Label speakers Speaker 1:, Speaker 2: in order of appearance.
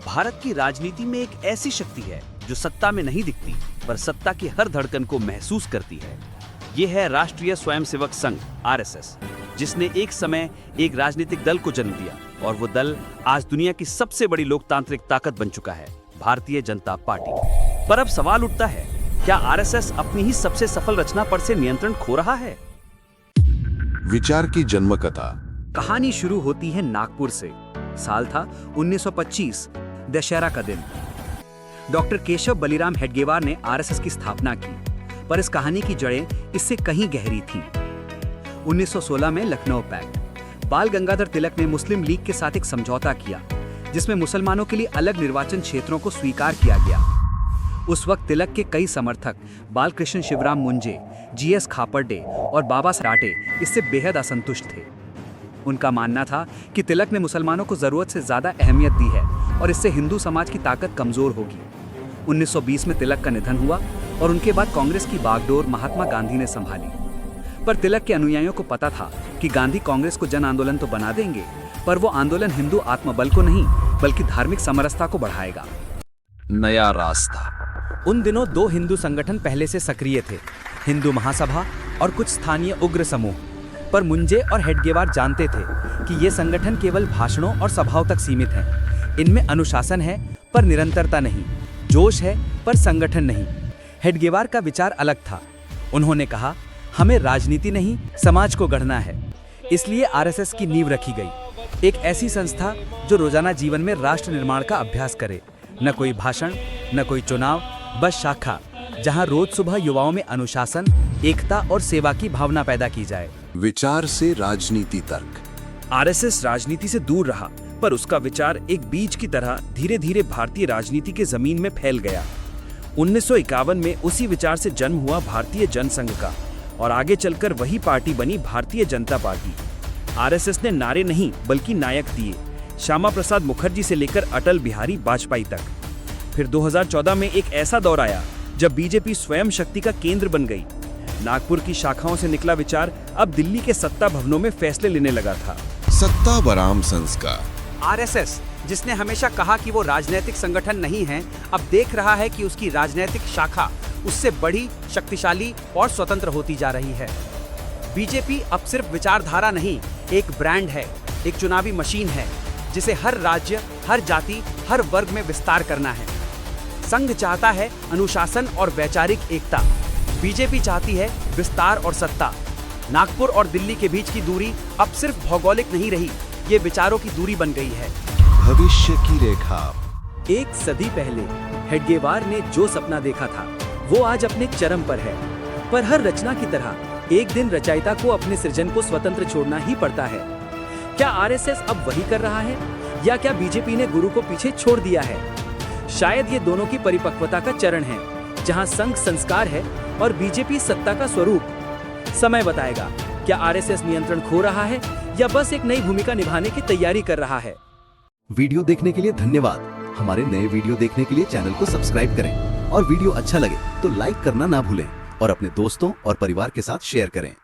Speaker 1: भारत की राजनीति में एक ऐसी शक्ति है जो सत्ता में नहीं दिखती पर सत्ता की हर धड़कन को महसूस करती है। ये है राष्ट्रीय स्वयंसेवक संघ आरएसएस, जिसने एक समय एक राजनीतिक दल को जन्म दिया और वो दल आज दुनिया की सबसे बड़ी लोकतांत्रिक ताकत बन चुका है, भारतीय जनता पार्टी। पर अब सवाल उठता है, क्या आरएसएस अपनी ही सबसे सफल रचना पर से नियंत्रण खो रहा है?
Speaker 2: विचार की जन्म कथा।
Speaker 1: कहानी शुरू होती है नागपुर से। साल था 1925, दशहरा का दिन। डॉक्टर केशव बलिराम हेडगेवार ने आरएसएस की स्थापना की, पर इस कहानी की जड़ें इससे कहीं गहरी थीं। 1916 में लखनऊ पैक्ट। बाल गंगाधर तिलक ने मुस्लिम लीग के साथ एक समझौता किया, जिसमें मुसलमानों के लिए अलग निर्वाचन क्षेत्रों को स्वीकार किया गया। उस वक्त तिलक के कई समर्थक बालकृष्ण शिवराम मुंजे, जीएस खापर्डे और बाबा साठे इससे बेहद असंतुष्ट थे। उनका मानना था कि तिलक ने मुसलमानों को जरूरत से ज्यादा अहमियत दी है और इससे हिंदू समाज की ताकत कमजोर होगी। 1920 में तिलक का निधन हुआ और उनके बाद कांग्रेस की बागडोर महात्मा गांधी ने संभाली। पर तिलक के अनुयायियों को पता था कि गांधी कांग्रेस को जन आंदोलन तो बना देंगे, पर वो आंदोलन हिंदू आत्मबल को नहीं बल्कि धार्मिक समरसता को बढ़ाएगा।
Speaker 2: नया रास्ता।
Speaker 3: उन दिनों दो हिंदू संगठन पहले से सक्रिय थे, हिंदू महासभा और कुछ स्थानीय उग्र समूह। पर मुंजे और हेडगेवार जानते थे कि ये संगठन केवल भाषणों और सभाओं तक सीमित हैं। इनमें अनुशासन है पर निरंतरता नहीं, जोश है पर संगठन नहीं। हेडगेवार का विचार अलग था। उन्होंने कहा, हमें राजनीति नहीं समाज को गढ़ना है। इसलिए आरएसएस की नींव रखी गई, एक ऐसी संस्था जो रोजाना जीवन में राष्ट्र निर्माण का अभ्यास करे। न कोई भाषण, न कोई चुनाव, बस शाखा जहां रोज सुबह युवाओं में अनुशासन, एकता और सेवा की भावना पैदा की जाए।
Speaker 2: विचार से राजनीति तक।
Speaker 1: आरएसएस राजनीति से दूर रहा, पर उसका विचार एक बीज की तरह धीरे धीरे भारतीय राजनीति के जमीन में फैल गया। 1951 में उसी विचार से जन्म हुआ भारतीय जनसंघ का और आगे चलकर वही पार्टी बनी भारतीय जनता पार्टी। आरएसएस ने नारे नहीं बल्कि नायक दिए, श्यामा प्रसाद मुखर्जी से लेकर अटल बिहारी वाजपेयी तक। फिर 2014 में एक ऐसा दौर आया जब बीजेपी स्वयं शक्ति का केंद्र बन गई। नागपुर की शाखाओं से निकला विचार अब दिल्ली के सत्ता भवनों में फैसले लेने लगा था।
Speaker 2: सत्ता बराम संस्कार।
Speaker 1: आरएसएस, जिसने हमेशा कहा कि वो राजनीतिक संगठन नहीं है, अब देख रहा है कि उसकी राजनीतिक शाखा उससे बड़ी, शक्तिशाली और स्वतंत्र होती जा रही है। बीजेपी अब सिर्फ विचारधारा नहीं, एक ब्रांड है, एक चुनावी मशीन है जिसे हर राज्य, हर जाति, हर वर्ग में विस्तार करना है। संघ चाहता है अनुशासन और वैचारिक एकता, बीजेपी चाहती है विस्तार और सत्ता। नागपुर और दिल्ली के बीच की दूरी अब सिर्फ भौगोलिक नहीं रही, ये विचारों की दूरी बन गई है।
Speaker 2: भविष्य की रेखा।
Speaker 3: एक सदी पहले हेडगेवार ने जो सपना देखा था वो आज अपने चरम पर है। पर हर रचना की तरह एक दिन रचयिता को अपने सृजन को स्वतंत्र छोड़ना ही पड़ता है। क्या आरएसएस अब वही कर रहा है या क्या बीजेपी ने गुरु को पीछे छोड़ दिया है? शायद ये दोनों की परिपक्वता का चरण है, जहां संघ संस्कार है और बीजेपी सत्ता का स्वरूप। समय बताएगा, क्या आरएसएस नियंत्रण खो रहा है या बस एक नई भूमिका निभाने की तैयारी कर रहा है।
Speaker 4: वीडियो देखने के लिए धन्यवाद। हमारे नए वीडियो देखने के लिए चैनल को सब्सक्राइब करें और वीडियो अच्छा लगे तो लाइक करना ना भूलें और अपने दोस्तों और परिवार के साथ शेयर करें।